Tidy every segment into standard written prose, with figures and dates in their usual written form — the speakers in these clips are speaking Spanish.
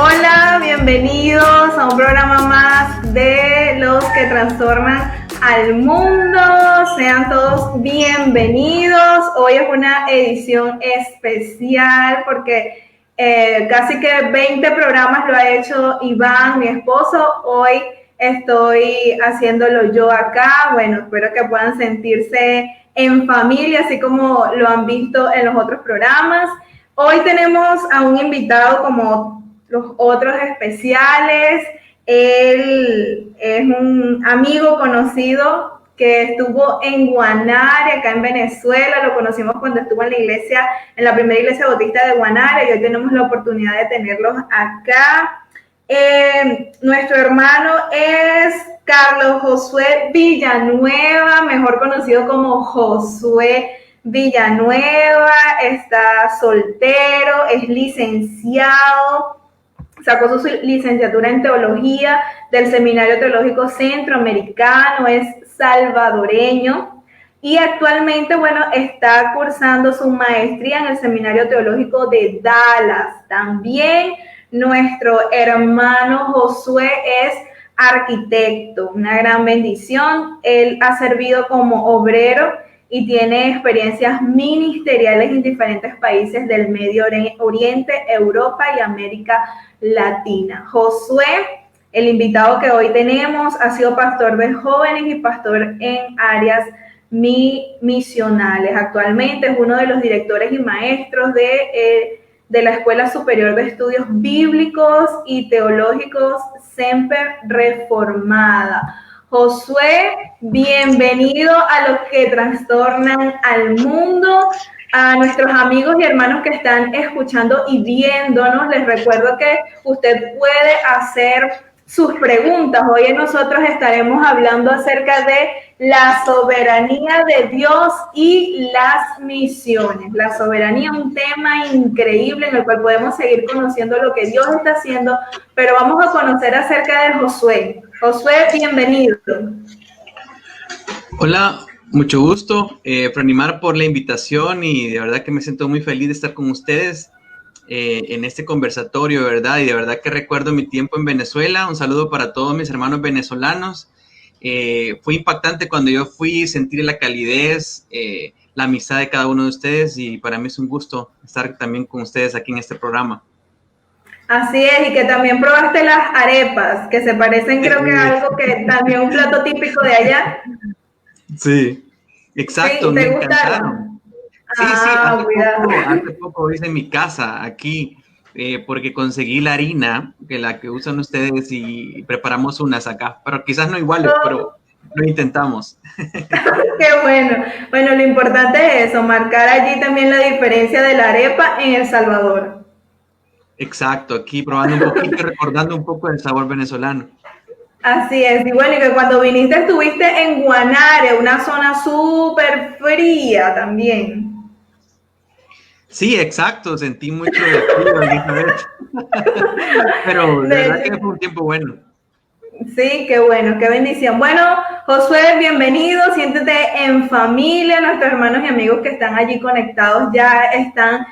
Hola, bienvenidos a un programa más de los que transforman al mundo. Sean todos bienvenidos. Hoy es una edición especial porque casi que 20 programas lo ha hecho Iván, mi esposo. Hoy estoy haciéndolo yo acá. Bueno, espero que puedan sentirse en familia, así como lo han visto en los otros programas. Hoy tenemos a un invitado como los otros especiales. Él es un amigo conocido que estuvo en Guanare, acá en Venezuela. Lo conocimos cuando estuvo en la iglesia, en la primera iglesia bautista de Guanare, y hoy tenemos la oportunidad de tenerlos acá. Nuestro hermano es Carlos Josué Villanueva, mejor conocido como Josué Villanueva. Está soltero, es licenciado, sacó su licenciatura en teología del Seminario Teológico Centroamericano, es salvadoreño y actualmente, bueno, está cursando su maestría en el Seminario Teológico de Dallas. También nuestro hermano Josué es arquitecto, una gran bendición. Él ha servido como obrero y tiene experiencias ministeriales en diferentes países del Medio Oriente, Europa y América Latina. Josué, el invitado que hoy tenemos, ha sido pastor de jóvenes y pastor en áreas misionales. Actualmente es uno de los directores y maestros de la Escuela Superior de Estudios Bíblicos y Teológicos Semper Reformada. Josué, bienvenido a los que trastornan al mundo. A nuestros amigos y hermanos que están escuchando y viéndonos, les recuerdo que usted puede hacer sus preguntas. Hoy nosotros estaremos hablando acerca de la soberanía de Dios y las misiones. La soberanía, un tema increíble en el cual podemos seguir conociendo lo que Dios está haciendo, pero vamos a conocer acerca de Josué. Josué, bienvenido. Hola, mucho gusto, Franimar, por la invitación, y de verdad que me siento muy feliz de estar con ustedes en este conversatorio, ¿verdad? Y de verdad que recuerdo mi tiempo en Venezuela. Un saludo para todos mis hermanos venezolanos. Fue impactante cuando yo fui, sentir la calidez, la amistad de cada uno de ustedes, y para mí es un gusto estar también con ustedes aquí en este programa. Así es, y que también probaste las arepas, que se parecen, creo que a algo que también un plato típico de allá. Sí, exacto, Sí, me ¿te encantaron. gustaron? Sí, Cuidado. hace poco hice en mi casa aquí, porque conseguí la harina, que la que usan ustedes, y preparamos unas acá, pero quizás no iguales, pero Oh, lo intentamos. qué bueno. Bueno, lo importante es eso, marcar allí también la diferencia de la arepa en El Salvador. Exacto, aquí probando un poquito y recordando un poco del sabor venezolano. Así es, y bueno, y que cuando viniste estuviste en Guanare, una zona súper fría también. Sí, exacto, sentí mucho de frío esa vez, pero de De verdad que hecho, fue un tiempo bueno. sí, qué bueno, qué bendición. Bueno, Josué, bienvenido, siéntete en familia. Nuestros hermanos y amigos que están allí conectados ya están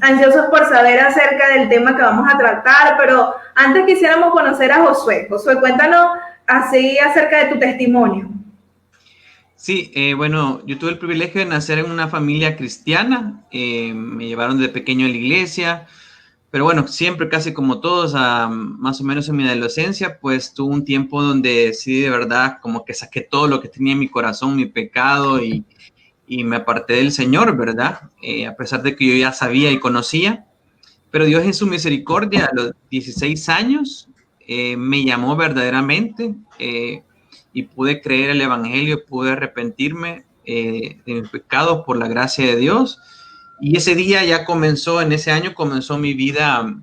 ansiosos por saber acerca del tema que vamos a tratar, pero antes quisiéramos conocer a Josué. Josué, cuéntanos así acerca de tu testimonio. Sí, bueno, yo tuve el privilegio de nacer en una familia cristiana. Me llevaron de pequeño a la iglesia. Pero bueno, siempre, casi como todos, más o menos en mi adolescencia, pues tuve un tiempo donde sí, de verdad, como que saqué todo lo que tenía en mi corazón, mi pecado, y me aparté del Señor, ¿verdad? A pesar de que yo ya sabía y conocía. Pero Dios, en su misericordia, a los 16 años, me llamó verdaderamente, y pude creer el Evangelio, pude arrepentirme de mis pecados por la gracia de Dios. Y ese día ya comenzó, en ese año comenzó mi vida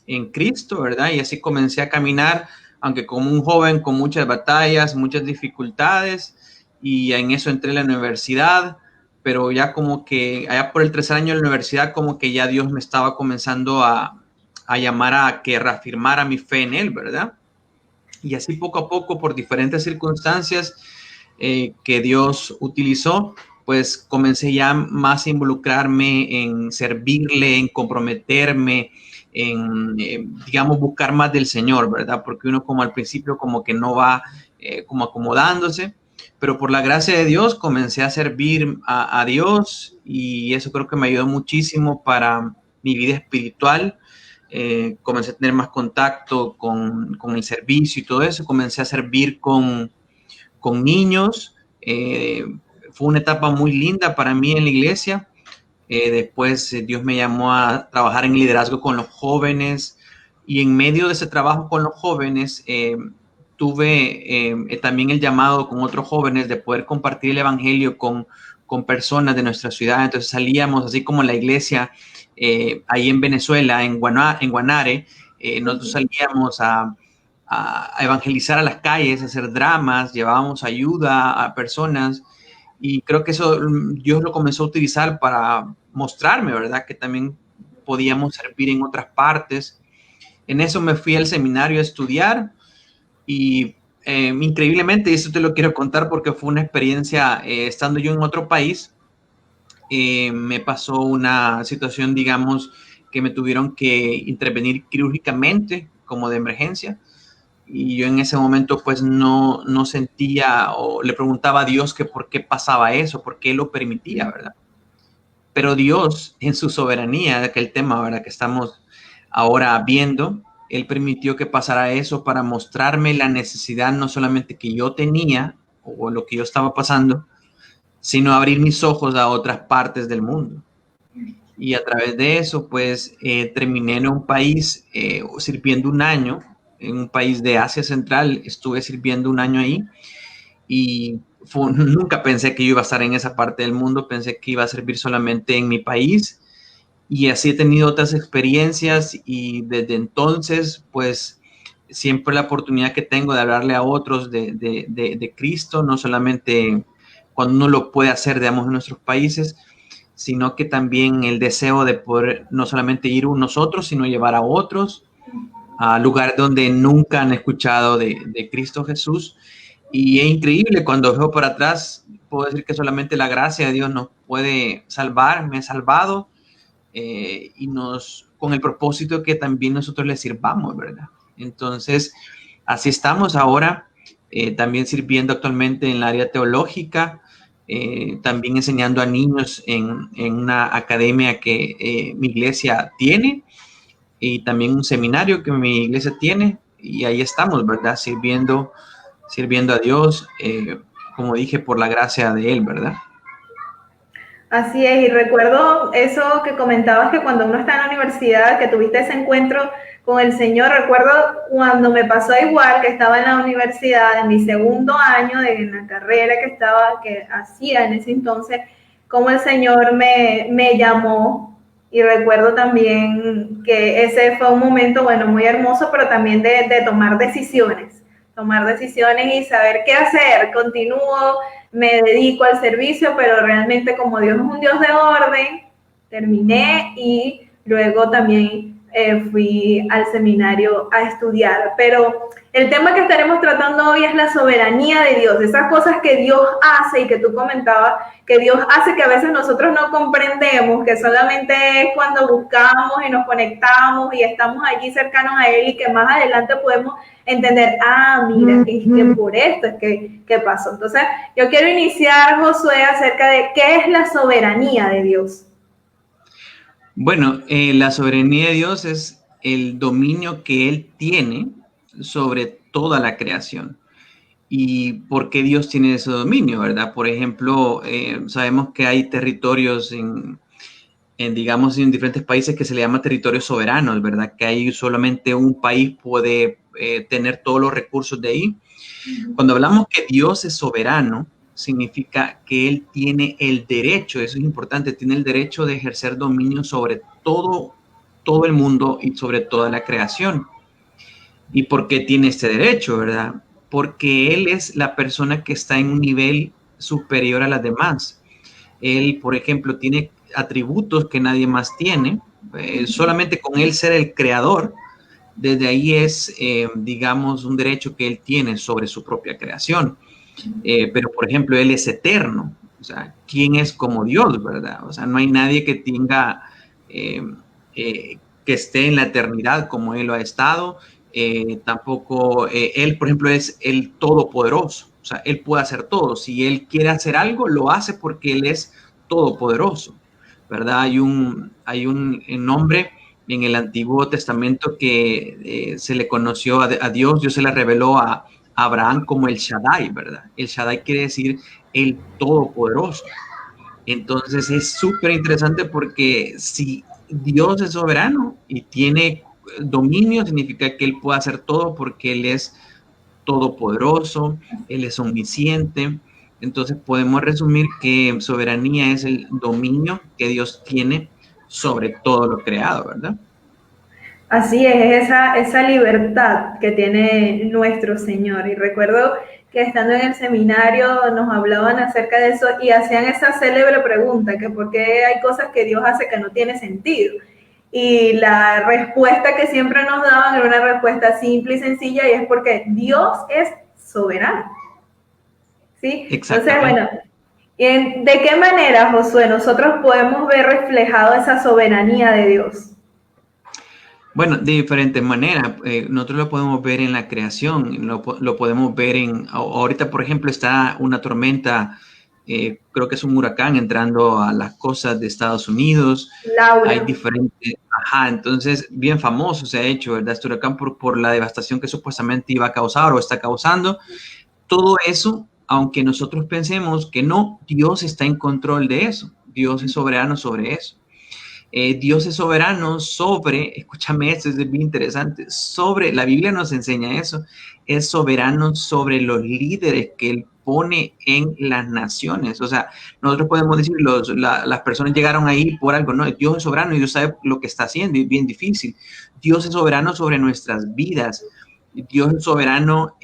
en Cristo, ¿verdad? Y así comencé a caminar, aunque como un joven con muchas batallas, muchas dificultades, y en eso entré a la universidad. Pero ya como que allá por el tercer año de la universidad, como que ya Dios me estaba comenzando a llamar a que reafirmara mi fe en Él, ¿verdad? Y así poco a poco, por diferentes circunstancias que Dios utilizó, pues comencé ya más a involucrarme en servirle, en comprometerme, en, digamos, buscar más del Señor, ¿verdad? Porque uno como al principio como que no va como acomodándose, pero por la gracia de Dios comencé a servir a Dios y eso creo que me ayudó muchísimo para mi vida espiritual. Comencé a tener más contacto con el servicio y todo eso, comencé a servir con niños. Fue una etapa muy linda para mí en la iglesia. Después Dios me llamó a trabajar en liderazgo con los jóvenes y en medio de ese trabajo con los jóvenes tuve también el llamado con otros jóvenes de poder compartir el evangelio con personas de nuestra ciudad. Entonces salíamos, así como la iglesia ahí en Venezuela, en Guanare, nosotros salíamos a evangelizar a las calles, a hacer dramas, llevábamos ayuda a personas y creo que eso Dios lo comenzó a utilizar para mostrarme, ¿verdad? Que también podíamos servir en otras partes. En eso me fui al seminario a estudiar y increíblemente, y eso te lo quiero contar porque fue una experiencia estando yo en otro país, me pasó una situación, digamos, que me tuvieron que intervenir quirúrgicamente como de emergencia y yo en ese momento pues no sentía o le preguntaba a Dios que por qué pasaba eso, por qué lo permitía, ¿verdad? Pero Dios en su soberanía, de aquel tema, ¿verdad? Que estamos ahora viendo, Él permitió que pasara eso para mostrarme la necesidad no solamente que yo tenía o lo que yo estaba pasando, sino abrir mis ojos a otras partes del mundo. Y a través de eso, pues terminé en un país sirviendo un año, en un país de Asia Central, estuve sirviendo un año ahí y nunca pensé que yo iba a estar en esa parte del mundo, pensé que iba a servir solamente en mi país y así he tenido otras experiencias y desde entonces, pues siempre la oportunidad que tengo de hablarle a otros de Cristo, no solamente cuando uno lo puede hacer, digamos, en nuestros países, sino que también el deseo de poder no solamente ir nosotros, sino llevar a otros a lugares donde nunca han escuchado de Cristo Jesús. Y es increíble cuando veo para atrás, puedo decir que solamente la gracia de Dios nos puede salvar, me ha salvado y con el propósito que también nosotros le sirvamos, ¿verdad? Entonces, así estamos ahora, también sirviendo actualmente en el área teológica, también enseñando a niños en una academia que mi iglesia tiene y también un seminario que mi iglesia tiene y ahí estamos, ¿verdad? Sirviendo a Dios, como dije, por la gracia de Él, ¿verdad? Así es, y recuerdo eso que comentabas que cuando uno está en la universidad, que tuviste ese encuentro con el Señor, recuerdo cuando me pasó igual, que estaba en la universidad, en mi segundo año de la carrera que hacía en ese entonces, como el Señor me llamó, y recuerdo también que ese fue un momento, bueno, muy hermoso, pero también de tomar decisiones y saber qué hacer, continúo, me dedico al servicio, pero realmente como Dios es un Dios de orden, terminé y luego también fui al seminario a estudiar. Pero el tema que estaremos tratando hoy es la soberanía de Dios, esas cosas que Dios hace y que tú comentabas, que Dios hace que a veces nosotros no comprendemos, que solamente es cuando buscamos y nos conectamos y estamos allí cercanos a Él y que más adelante podemos entender, mira, es que por esto es que pasó. Entonces, yo quiero iniciar, Josué, acerca de qué es la soberanía de Dios. Bueno, la soberanía de Dios es el dominio que Él tiene sobre toda la creación. ¿Y por qué Dios tiene ese dominio, verdad? Por ejemplo, sabemos que hay territorios digamos, en diferentes países que se le llama territorios soberanos, ¿verdad? Que ahí solamente un país puede tener todos los recursos de ahí. Cuando hablamos que Dios es soberano, significa que Él tiene el derecho, eso es importante, tiene el derecho de ejercer dominio sobre todo el mundo y sobre toda la creación. ¿Y por qué tiene este derecho, verdad? Porque Él es la persona que está en un nivel superior a las demás. Él, por ejemplo, tiene atributos que nadie más tiene. Solamente con Él ser el creador, desde ahí es, digamos, un derecho que Él tiene sobre su propia creación. Pero, por ejemplo, Él es eterno. O sea, ¿quién es como Dios, verdad? O sea, no hay nadie que tenga, que esté en la eternidad como Él lo ha estado. Tampoco, Él, por ejemplo, es el todopoderoso. O sea, Él puede hacer todo. Si Él quiere hacer algo, lo hace porque Él es todopoderoso, ¿verdad? Hay un nombre en el Antiguo Testamento que se le conoció a Dios se le reveló a Abraham como el Shaddai, ¿verdad? El Shaddai quiere decir el Todopoderoso. Entonces es súper interesante porque si Dios es soberano y tiene dominio, significa que Él puede hacer todo porque Él es todopoderoso, Él es omnisciente. Entonces podemos resumir que soberanía es el dominio que Dios tiene sobre todo lo creado, ¿verdad? Así es, esa libertad que tiene nuestro Señor. Y recuerdo que estando en el seminario nos hablaban acerca de eso y hacían esa célebre pregunta, que por qué hay cosas que Dios hace que no tiene sentido. Y la respuesta que siempre nos daban era una respuesta simple y sencilla y es porque Dios es soberano. ¿Sí? Entonces, Exactamente. bueno, ¿de qué manera, Josué, nosotros podemos ver reflejado esa soberanía de Dios? Bueno, de diferentes maneras. Nosotros lo podemos ver en la creación, lo podemos ver ahorita, por ejemplo, está una tormenta, creo que es un huracán entrando a las costas de Estados Unidos. Hay Laura. diferentes, ajá, entonces bien famoso se ha hecho, ¿verdad? Este huracán por la devastación que supuestamente iba a causar o está causando. Todo eso, aunque nosotros pensemos que no, Dios está en control de eso. Dios es soberano sobre eso. Dios es soberano sobre, escúchame esto, es bien interesante, sobre, la Biblia nos enseña eso, es soberano sobre los líderes que Él pone en las naciones. O sea, nosotros podemos decir, las personas llegaron ahí por algo, no, Dios es soberano y Dios sabe lo que está haciendo y es bien difícil. Dios es soberano sobre nuestras vidas, Dios es soberano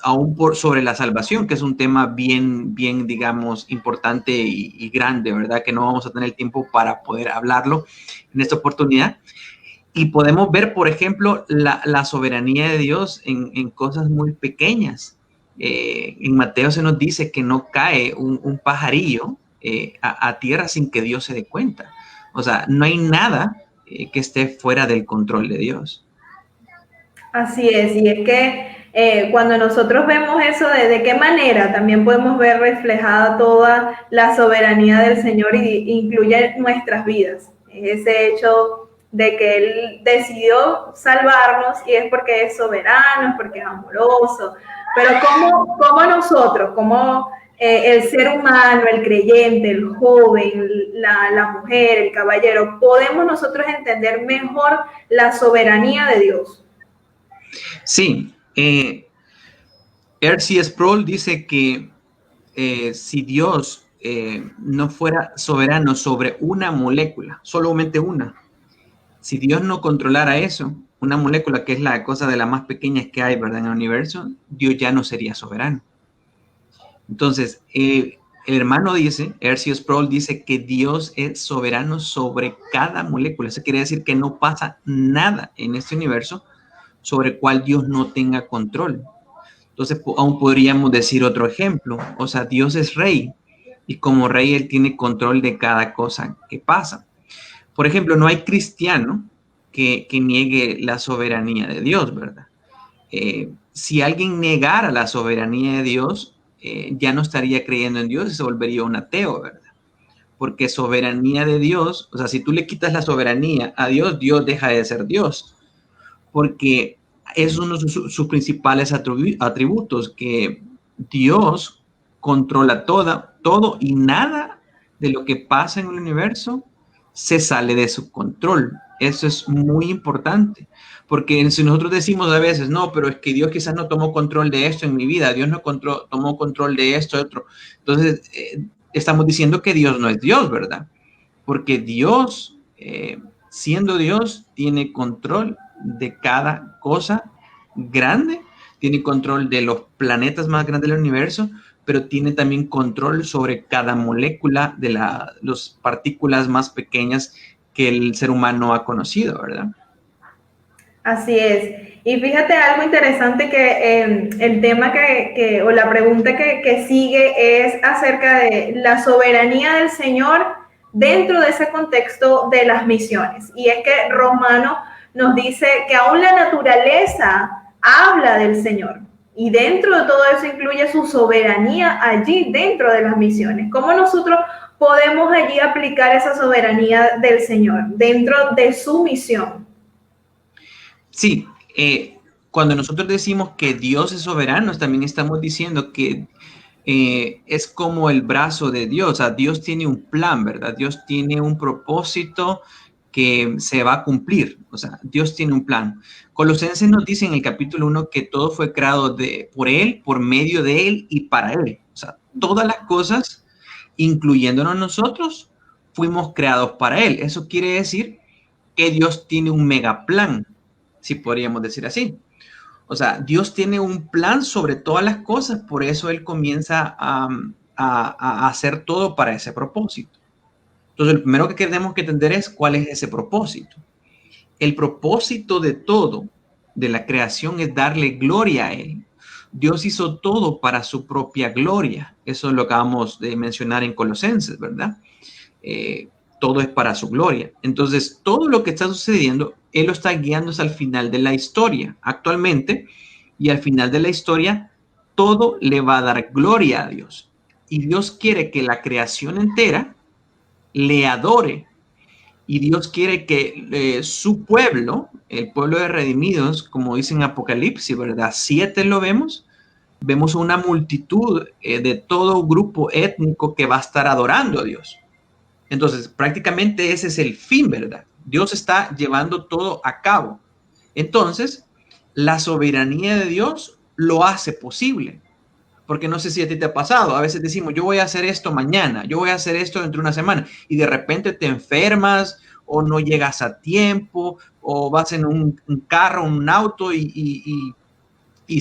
aún sobre la salvación, que es un tema bien, bien, digamos, importante y grande, ¿verdad? Que no vamos a tener tiempo para poder hablarlo en esta oportunidad. Y podemos ver, por ejemplo, la soberanía de Dios en cosas muy pequeñas. En Mateo se nos dice que no cae un pajarillo a tierra sin que Dios se dé cuenta. O sea, no hay nada que esté fuera del control de Dios. Así es, y es que cuando nosotros vemos eso, de qué manera también podemos ver reflejada toda la soberanía del Señor y incluye nuestras vidas. Ese hecho de que Él decidió salvarnos y es porque es soberano, es porque es amoroso, pero ¿cómo nosotros, como el ser humano, el creyente, el joven, la mujer, el caballero, podemos nosotros entender mejor la soberanía de Dios? Sí, R.C. Sproul dice que si Dios no fuera soberano sobre una molécula, solamente una, si Dios no controlara eso, una molécula que es la cosa de las más pequeñas que hay, ¿verdad? En el universo, Dios ya no sería soberano. Entonces, el hermano dice, R.C. Sproul dice que Dios es soberano sobre cada molécula. Eso quiere decir que no pasa nada en este universo sobre el cual Dios no tenga control. Entonces, aún podríamos decir otro ejemplo. O sea, Dios es rey y como rey Él tiene control de cada cosa que pasa. Por ejemplo, no hay cristiano que niegue la soberanía de Dios, ¿verdad? Si alguien negara la soberanía de Dios, ya no estaría creyendo en Dios y se volvería un ateo, ¿verdad? Porque soberanía de Dios, o sea, si tú le quitas la soberanía a Dios, Dios deja de ser Dios, porque es uno de sus principales atributos, que Dios controla todo y nada de lo que pasa en el universo se sale de su control. Eso es muy importante, porque si nosotros decimos a veces, no, pero es que Dios quizás no tomó control de esto en mi vida, Dios no tomó control de esto, de otro. Entonces, estamos diciendo que Dios no es Dios, ¿verdad? Porque Dios, siendo Dios, tiene control de cada cosa grande, tiene control de los planetas más grandes del universo, pero tiene también control sobre cada molécula de las partículas más pequeñas que el ser humano ha conocido, ¿verdad? Así es. Y fíjate algo interesante que el tema o la pregunta que sigue es acerca de la soberanía del Señor dentro de ese contexto de las misiones. Y es que Romano nos dice que aún la naturaleza habla del Señor. Y dentro de todo eso incluye su soberanía allí dentro de las misiones. ¿Cómo nosotros podemos allí aplicar esa soberanía del Señor dentro de su misión? Sí, cuando nosotros decimos que Dios es soberano, también estamos diciendo que es como el brazo de Dios. O sea, Dios tiene un plan, ¿verdad? Dios tiene un propósito que se va a cumplir. O sea, Dios tiene un plan. Colosenses nos dice en el capítulo 1 que todo fue creado por Él, por medio de Él y para Él. O sea, todas las cosas, incluyéndonos nosotros, fuimos creados para Él. Eso quiere decir que Dios tiene un mega plan, si podríamos decir así. O sea, Dios tiene un plan sobre todas las cosas, por eso Él comienza a hacer todo para ese propósito. Entonces, lo primero que tenemos que entender es cuál es ese propósito. El propósito de todo, de la creación, es darle gloria a Él. Dios hizo todo para su propia gloria. Eso lo acabamos de mencionar en Colosenses, ¿verdad? Todo es para su gloria. Entonces, todo lo que está sucediendo, Él lo está guiando hasta el final de la historia actualmente, y al final de la historia, todo le va a dar gloria a Dios. Y Dios quiere que la creación entera le adore. Y Dios quiere que su pueblo, el pueblo de redimidos, como dice en Apocalipsis, ¿verdad? 7 lo vemos una multitud de todo grupo étnico que va a estar adorando a Dios. Entonces, prácticamente ese es el fin, ¿verdad? Dios está llevando todo a cabo. Entonces, la soberanía de Dios lo hace posible. Porque no sé si a ti te ha pasado. A veces decimos, yo voy a hacer esto mañana, yo voy a hacer esto dentro de una semana. Y de repente te enfermas o no llegas a tiempo o vas en un carro, un auto y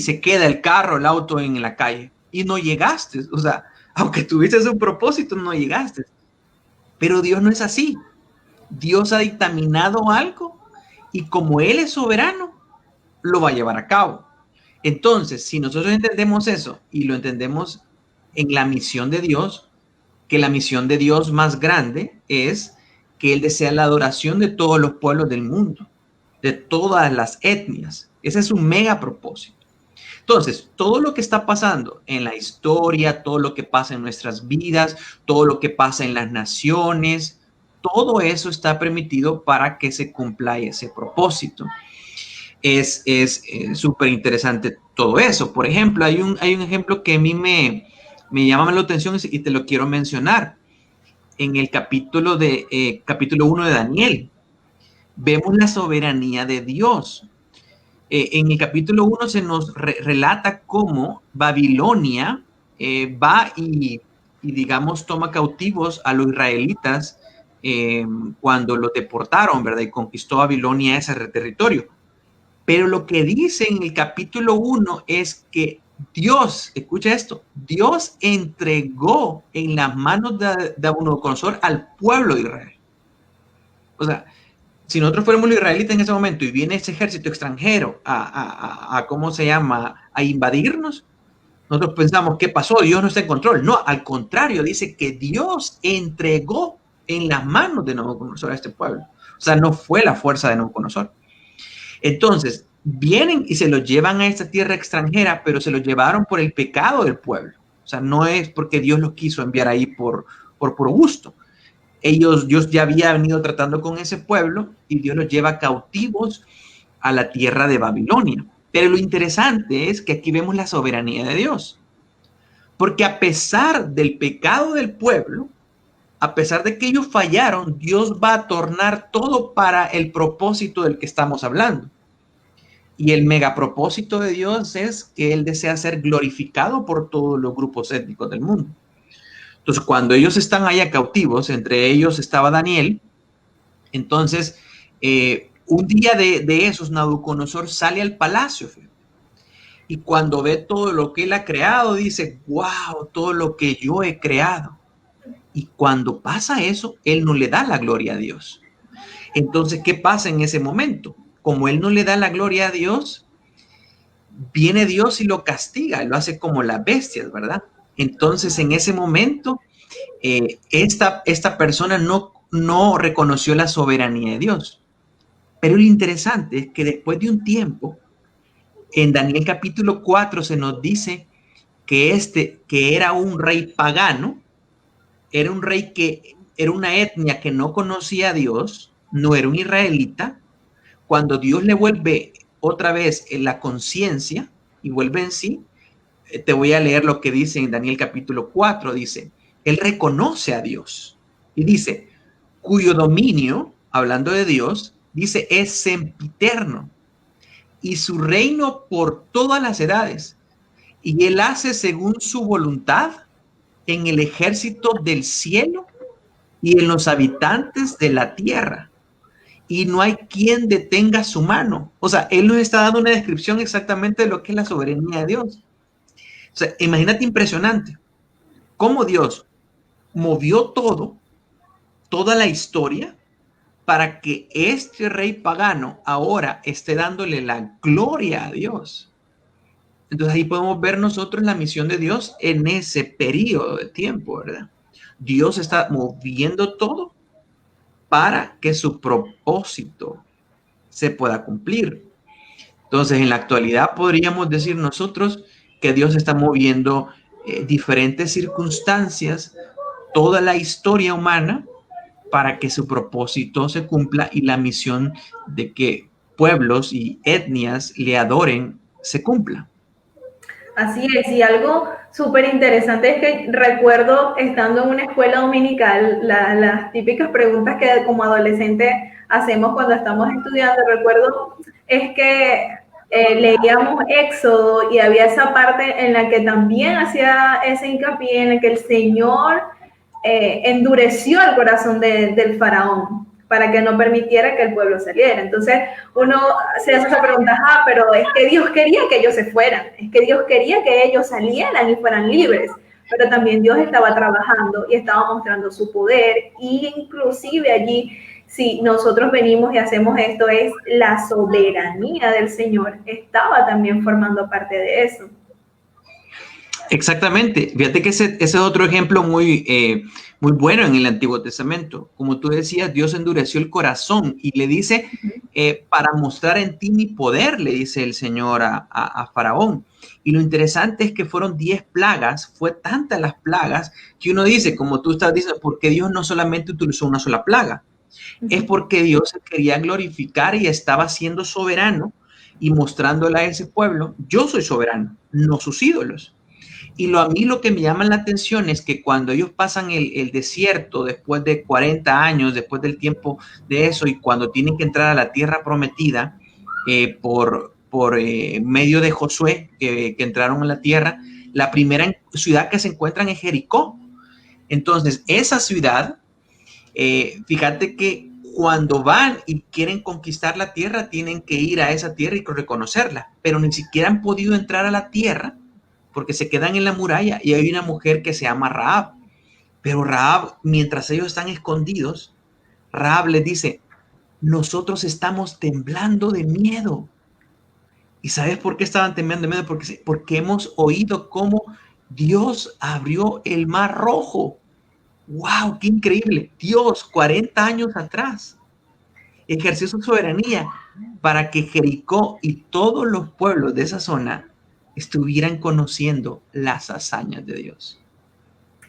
se queda el carro, el auto en la calle. Y no llegaste. O sea, aunque tuviste un propósito, no llegaste. Pero Dios no es así. Dios ha dictaminado algo y como Él es soberano, lo va a llevar a cabo. Entonces, si nosotros entendemos eso y lo entendemos en la misión de Dios, que la misión de Dios más grande es que Él desea la adoración de todos los pueblos del mundo, de todas las etnias. Ese es un mega propósito. Entonces, todo lo que está pasando en la historia, todo lo que pasa en nuestras vidas, todo lo que pasa en las naciones, todo eso está permitido para que se cumpla ese propósito. Es súper interesante todo eso. Por ejemplo, hay un ejemplo que a mí me llama la atención y te lo quiero mencionar. En el capítulo 1 de Daniel, vemos la soberanía de Dios. En el capítulo 1 se nos relata cómo Babilonia va y, digamos, toma cautivos a los israelitas cuando los deportaron, ¿verdad? Y conquistó Babilonia ese territorio. Pero lo que dice en el capítulo 1 es que Dios, escucha esto, Dios entregó en las manos de Nabucodonosor al pueblo de Israel. O sea, si nosotros fuéramos los israelitas en ese momento y viene ese ejército extranjero ¿cómo se llama?, a invadirnos, nosotros pensamos, ¿qué pasó? Dios no está en control. No, al contrario, dice que Dios entregó en las manos de Nabucodonosor a este pueblo. O sea, no fue la fuerza de Nabucodonosor. Entonces, vienen y se los llevan a esta tierra extranjera, pero se los llevaron por el pecado del pueblo. O sea, no es porque Dios los quiso enviar ahí por puro gusto. Dios ya había venido tratando con ese pueblo y Dios los lleva cautivos a la tierra de Babilonia. Pero lo interesante es que aquí vemos la soberanía de Dios. Porque a pesar del pecado del pueblo, a pesar de que ellos fallaron, Dios va a tornar todo para el propósito del que estamos hablando. Y el megapropósito de Dios es que Él desea ser glorificado por todos los grupos étnicos del mundo. Entonces, cuando ellos están allá cautivos, entre ellos estaba Daniel, entonces, un día de esos, Nabucodonosor sale al palacio, y cuando ve todo lo que él ha creado, dice, wow, todo lo que yo he creado. Y cuando pasa eso, él no le da la gloria a Dios. Entonces, ¿qué pasa en ese momento? como él no le da la gloria a Dios, viene Dios y lo castiga, lo hace como las bestias, ¿verdad? Entonces, en ese momento, esta persona no reconoció la soberanía de Dios. Pero lo interesante es que después de un tiempo, en Daniel capítulo 4 se nos dice que era un rey pagano, era un rey que era una etnia que no conocía a Dios, no era un israelita. Cuando Dios le vuelve otra vez en la conciencia y vuelve en sí, te voy a leer lo que dice en Daniel capítulo 4, dice, él reconoce a Dios y dice, cuyo dominio, hablando de Dios, dice, es sempiterno y su reino por todas las edades. Y él hace según su voluntad en el ejército del cielo y en los habitantes de la tierra. Y no hay quien detenga su mano. O sea, él nos está dando una descripción exactamente de lo que es la soberanía de Dios. O sea, imagínate impresionante cómo Dios movió toda la historia, para que este rey pagano ahora esté dándole la gloria a Dios. Entonces ahí podemos ver nosotros la misión de Dios en ese periodo de tiempo, ¿verdad? Dios está moviendo todo para que su propósito se pueda cumplir. Entonces, en la actualidad podríamos decir nosotros que Dios está moviendo diferentes circunstancias, toda la historia humana, para que su propósito se cumpla y la misión de que pueblos y etnias le adoren se cumpla. Así es, y algo súper interesante es que recuerdo estando en una escuela dominical, las típicas preguntas que como adolescente hacemos cuando estamos estudiando, recuerdo es que leíamos Éxodo y había esa parte en la que también hacía ese hincapié en el que el Señor endureció el corazón del faraón para que no permitiera que el pueblo saliera. Entonces uno se hace esa pregunta, pero es que Dios quería que ellos se fueran, es que Dios quería que ellos salieran y fueran libres, pero también Dios estaba trabajando y estaba mostrando su poder, y inclusive allí, si nosotros venimos y hacemos esto, es la soberanía del Señor, estaba también formando parte de eso. Exactamente. Fíjate que ese es otro ejemplo muy bueno en el Antiguo Testamento. Como tú decías, Dios endureció el corazón y le dice, para mostrar en ti mi poder, le dice el Señor a Faraón. Y lo interesante es que fueron 10 plagas, fue tantas las plagas que uno dice, como tú estás diciendo, ¿por qué Dios no solamente utilizó una sola plaga? Es porque Dios se quería glorificar y estaba siendo soberano y mostrándole a ese pueblo, yo soy soberano, no sus ídolos. Y a mí lo que me llama la atención es que cuando ellos pasan el desierto después de 40 años, después del tiempo de eso, y cuando tienen que entrar a la tierra prometida por medio de Josué, que entraron a la tierra, la primera ciudad que se encuentran es Jericó. Entonces, esa ciudad, fíjate que cuando van y quieren conquistar la tierra, tienen que ir a esa tierra y reconocerla, pero ni siquiera han podido entrar a la tierra porque se quedan en la muralla y hay una mujer que se llama Rahab. Pero Rahab, mientras ellos están escondidos, Rahab les dice, nosotros estamos temblando de miedo. ¿Y sabes por qué estaban temblando de miedo? Porque hemos oído cómo Dios abrió el mar rojo. ¡Wow! ¡Qué increíble! Dios, 40 años atrás, ejerció su soberanía para que Jericó y todos los pueblos de esa zona estuvieran conociendo las hazañas de Dios.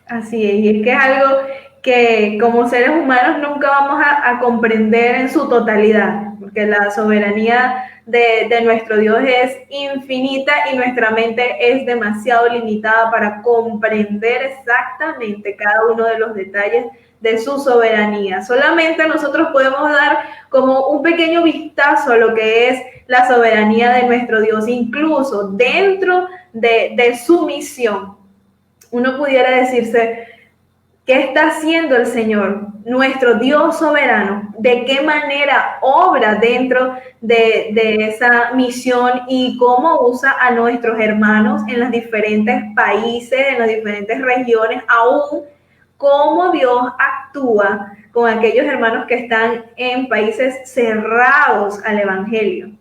Así es, y es que es algo que como seres humanos nunca vamos a comprender en su totalidad, porque la soberanía de nuestro Dios es infinita y nuestra mente es demasiado limitada para comprender exactamente cada uno de los detalles de su soberanía. Solamente nosotros podemos dar como un pequeño vistazo a lo que es la soberanía de nuestro Dios, incluso dentro de su misión. Uno pudiera decirse, ¿qué está haciendo el Señor, nuestro Dios soberano? ¿De qué manera obra dentro de esa misión y cómo usa a nuestros hermanos en los diferentes países, en las diferentes regiones, aún cómo Dios actúa con aquellos hermanos que están en países cerrados al Evangelio.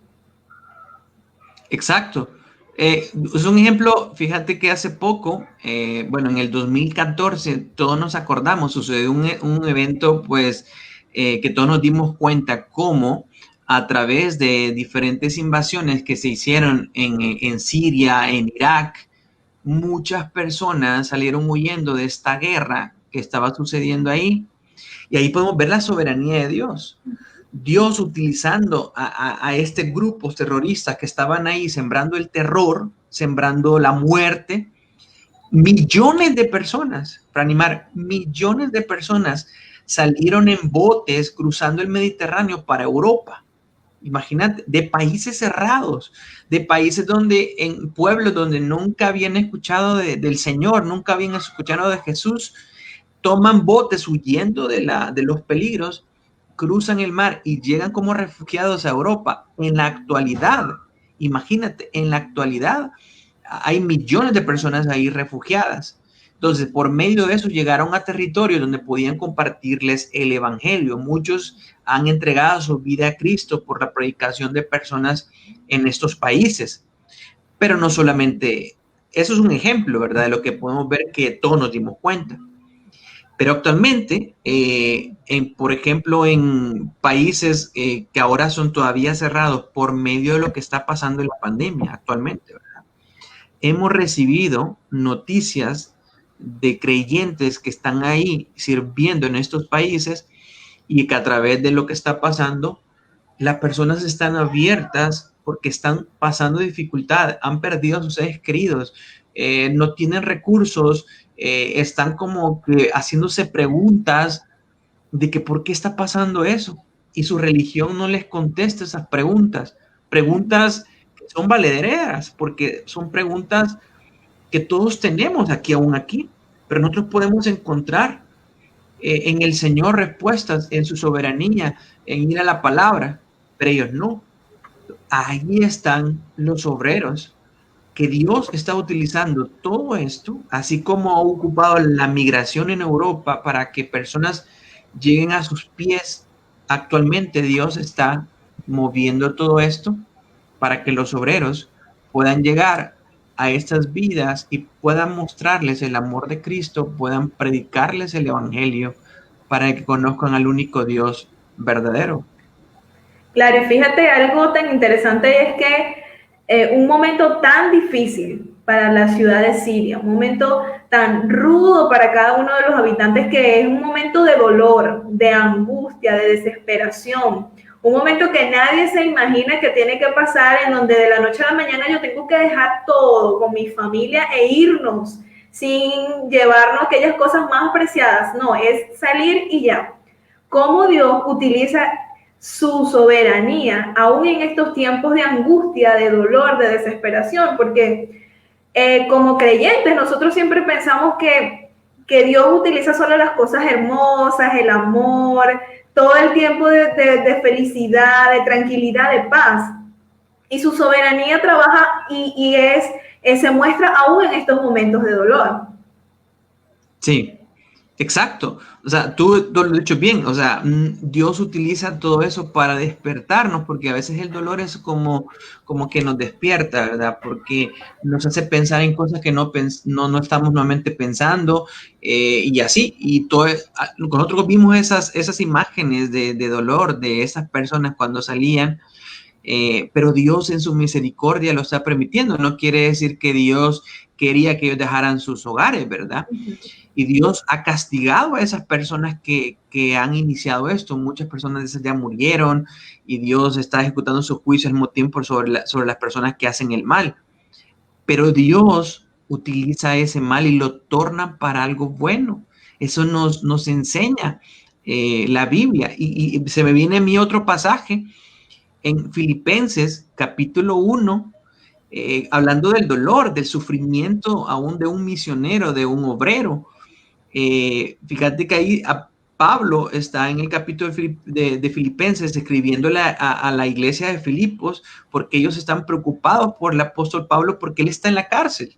Exacto. Es un ejemplo, fíjate que hace poco, bueno, en el 2014, todos nos acordamos, sucedió un evento, pues, que todos nos dimos cuenta cómo a través de diferentes invasiones que se hicieron en Siria, en Irak, muchas personas salieron huyendo de esta guerra que estaba sucediendo ahí. Y ahí podemos ver la soberanía de Dios. Dios utilizando a este grupo terroristas que estaban ahí sembrando el terror, sembrando la muerte, millones de personas, para animar, millones de personas salieron en botes cruzando el Mediterráneo para Europa. Imagínate, de países cerrados, de países donde, en pueblos donde nunca habían escuchado del Señor, nunca habían escuchado de Jesús, toman botes huyendo de los peligros, cruzan el mar y llegan como refugiados a Europa. En la actualidad, imagínate, en la actualidad hay millones de personas ahí refugiadas. Entonces, por medio de eso llegaron a territorios donde podían compartirles el evangelio. Muchos han entregado su vida a Cristo por la predicación de personas en estos países. Pero no solamente, eso es un ejemplo, ¿verdad? De lo que podemos ver que todos nos dimos cuenta. Pero actualmente, por ejemplo, en países que ahora son todavía cerrados por medio de lo que está pasando en la pandemia actualmente, ¿verdad? Hemos recibido noticias de creyentes que están ahí sirviendo en estos países y que a través de lo que está pasando, las personas están abiertas porque están pasando dificultad, han perdido a sus seres queridos, no tienen recursos, están como que haciéndose preguntas de que por qué está pasando eso y su religión no les contesta esas preguntas, preguntas que son valederas porque son preguntas que todos tenemos aquí aún aquí, pero nosotros podemos encontrar en el Señor respuestas en su soberanía, en ir a la palabra, pero ellos no. Ahí están los obreros que Dios está utilizando todo esto, así como ha ocupado la migración en Europa para que personas lleguen a sus pies. Actualmente Dios está moviendo todo esto para que los obreros puedan llegar a estas vidas y puedan mostrarles el amor de Cristo, puedan predicarles el evangelio para que conozcan al único Dios verdadero. Claro, y fíjate, algo tan interesante es que un momento tan difícil para la ciudad de Siria, un momento tan rudo para cada uno de los habitantes, que es un momento de dolor, de angustia, de desesperación, un momento que nadie se imagina que tiene que pasar, en donde de la noche a la mañana yo tengo que dejar todo con mi familia e irnos sin llevarnos aquellas cosas más preciadas. No, es salir y ya. Cómo Dios utiliza su soberanía, aún en estos tiempos de angustia, de dolor, de desesperación, porque como creyentes nosotros siempre pensamos que Dios utiliza solo las cosas hermosas, el amor, todo el tiempo de felicidad, de tranquilidad, de paz. Y su soberanía trabaja y se muestra aún en estos momentos de dolor. Sí, exacto. O sea, tú lo has dicho bien. O sea, Dios utiliza todo eso para despertarnos, porque a veces el dolor es como que nos despierta, ¿verdad? Porque nos hace pensar en cosas que no estamos nuevamente pensando y así. Y nosotros vimos esas imágenes de dolor de esas personas cuando salían. Pero Dios en su misericordia lo está permitiendo. No quiere decir que Dios quería que ellos dejaran sus hogares, ¿verdad? Y Dios ha castigado a esas personas que han iniciado esto. Muchas personas de esas ya murieron y Dios está ejecutando su juicio al mismo tiempo sobre las personas que hacen el mal. Pero Dios utiliza ese mal y lo torna para algo bueno. Eso nos enseña la Biblia. Y se me viene a mí otro pasaje en Filipenses capítulo 1, hablando del dolor, del sufrimiento aún de un misionero, de un obrero. Fíjate que ahí Pablo está en el capítulo de Filipenses escribiéndole a la iglesia de Filipos porque ellos están preocupados por el apóstol Pablo porque él está en la cárcel.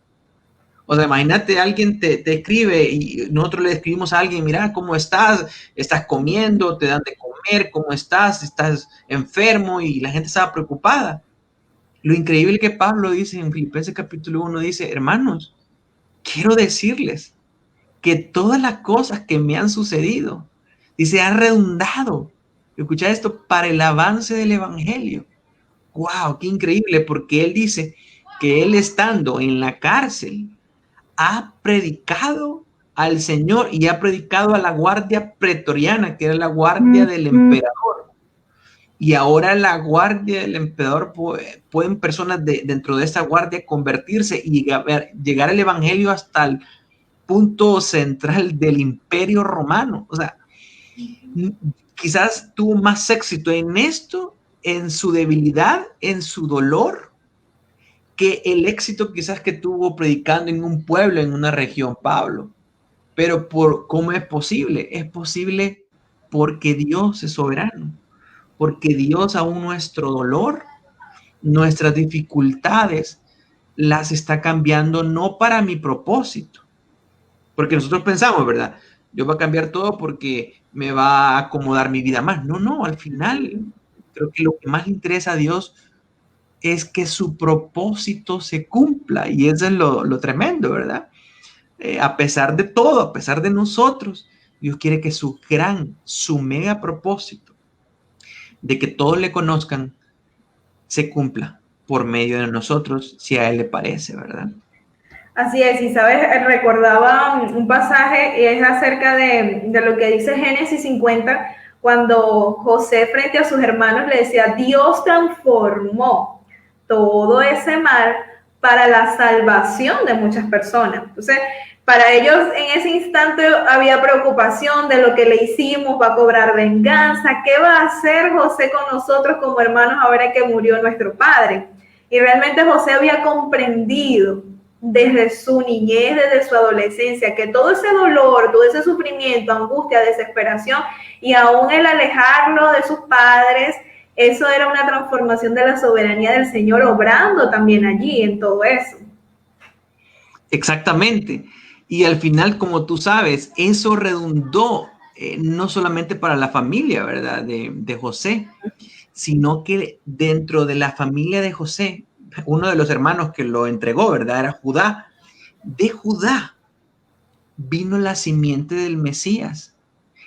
O sea, imagínate, alguien te escribe y nosotros le escribimos a alguien, mira, ¿cómo estás? ¿Estás comiendo? ¿Te dan de comer? ¿Cómo estás? ¿Estás enfermo? Y la gente estaba preocupada. Lo increíble que Pablo dice en Filipenses capítulo 1, dice, hermanos, quiero decirles que todas las cosas que me han sucedido, dice, han redundado. Escucha esto, para el avance del evangelio. ¡Wow! ¡Qué increíble! Porque él dice que él estando en la cárcel ha predicado al Señor y ha predicado a la guardia pretoriana, que era la guardia del emperador. Y ahora la guardia del emperador pueden personas dentro de esa guardia convertirse y llegar al evangelio hasta el punto central del imperio romano. O sea, quizás tuvo más éxito en esto, en su debilidad, en su dolor, que el éxito quizás que tuvo predicando en un pueblo, en una región, Pablo. Pero ¿cómo es posible? Es posible porque Dios es soberano, porque Dios aún nuestro dolor, nuestras dificultades, las está cambiando no para mi propósito, porque nosotros pensamos, ¿verdad? Dios va a cambiar todo porque me va a acomodar mi vida más. No, no, al final creo que lo que más le interesa a Dios es que su propósito se cumpla, y eso es lo tremendo, ¿verdad? A pesar de todo, a pesar de nosotros, Dios quiere que su mega propósito de que todos le conozcan se cumpla por medio de nosotros, si a Él le parece, ¿verdad? Así es, y sabes, recordaba un pasaje y es acerca de lo que dice Génesis 50, cuando José frente a sus hermanos le decía, Dios transformó todo ese mal para la salvación de muchas personas. Entonces, para ellos en ese instante había preocupación de lo que le hicimos, va a cobrar venganza, ¿qué va a hacer José con nosotros como hermanos ahora que murió nuestro padre? Y realmente José había comprendido desde su niñez, desde su adolescencia, que todo ese dolor, todo ese sufrimiento, angustia, desesperación y aún el alejarlo de sus padres, eso era una transformación de la soberanía del Señor obrando también allí en todo eso. Exactamente. Y al final, como tú sabes, eso redundó no solamente para la familia, ¿verdad? De José, sino que dentro de la familia de José, uno de los hermanos que lo entregó, ¿verdad? Era Judá. De Judá vino la simiente del Mesías.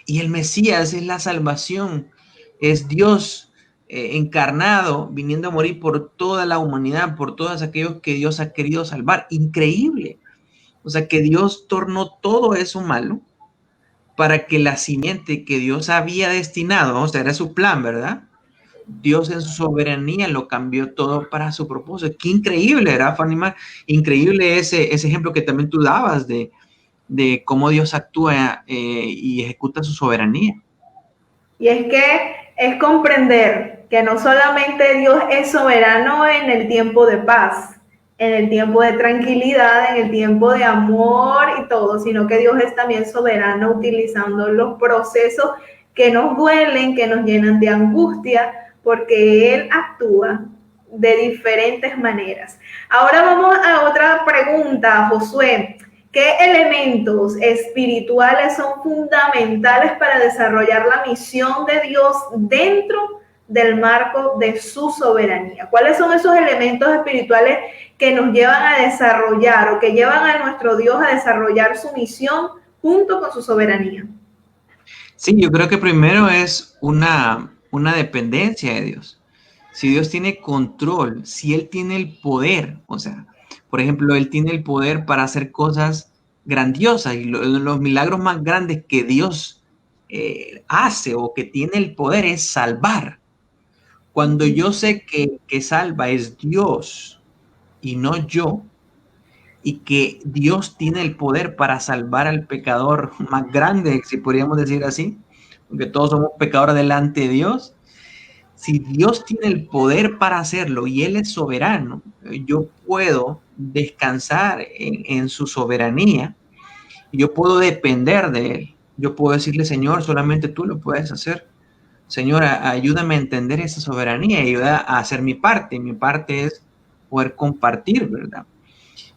Y el Mesías es la salvación, es Dios encarnado, viniendo a morir por toda la humanidad, por todos aquellos que Dios ha querido salvar. Increíble. O sea, que Dios tornó todo eso malo para que la simiente que Dios había destinado, o sea, era su plan, ¿verdad? Dios en su soberanía lo cambió todo para su propósito. Qué increíble, ¿verdad, Fátima? Increíble ese ejemplo que también tú dabas de cómo Dios actúa y ejecuta su soberanía. Y es que es comprender que no solamente Dios es soberano en el tiempo de paz, en el tiempo de tranquilidad, en el tiempo de amor y todo, sino que Dios es también soberano utilizando los procesos que nos duelen, que nos llenan de angustia, porque Él actúa de diferentes maneras. Ahora vamos a otra pregunta, Josué. ¿Qué elementos espirituales son fundamentales para desarrollar la misión de Dios dentro del marco de su soberanía? ¿Cuáles son esos elementos espirituales que nos llevan a desarrollar o que llevan a nuestro Dios a desarrollar su misión junto con su soberanía? Sí, yo creo que primero es una dependencia de Dios. Si Dios tiene control, si Él tiene el poder, o sea, por ejemplo, Él tiene el poder para hacer cosas grandiosas y los milagros más grandes que Dios hace o que tiene el poder es salvar. Cuando yo sé que salva es Dios y no yo, y que Dios tiene el poder para salvar al pecador más grande, si podríamos decir así, porque todos somos pecadores delante de Dios. Si Dios tiene el poder para hacerlo y Él es soberano, yo puedo descansar en su soberanía y yo puedo depender de Él. Yo puedo decirle, Señor, solamente tú lo puedes hacer. Señor, ayúdame a entender esa soberanía y ayuda a hacer mi parte. Mi parte es poder compartir, ¿verdad?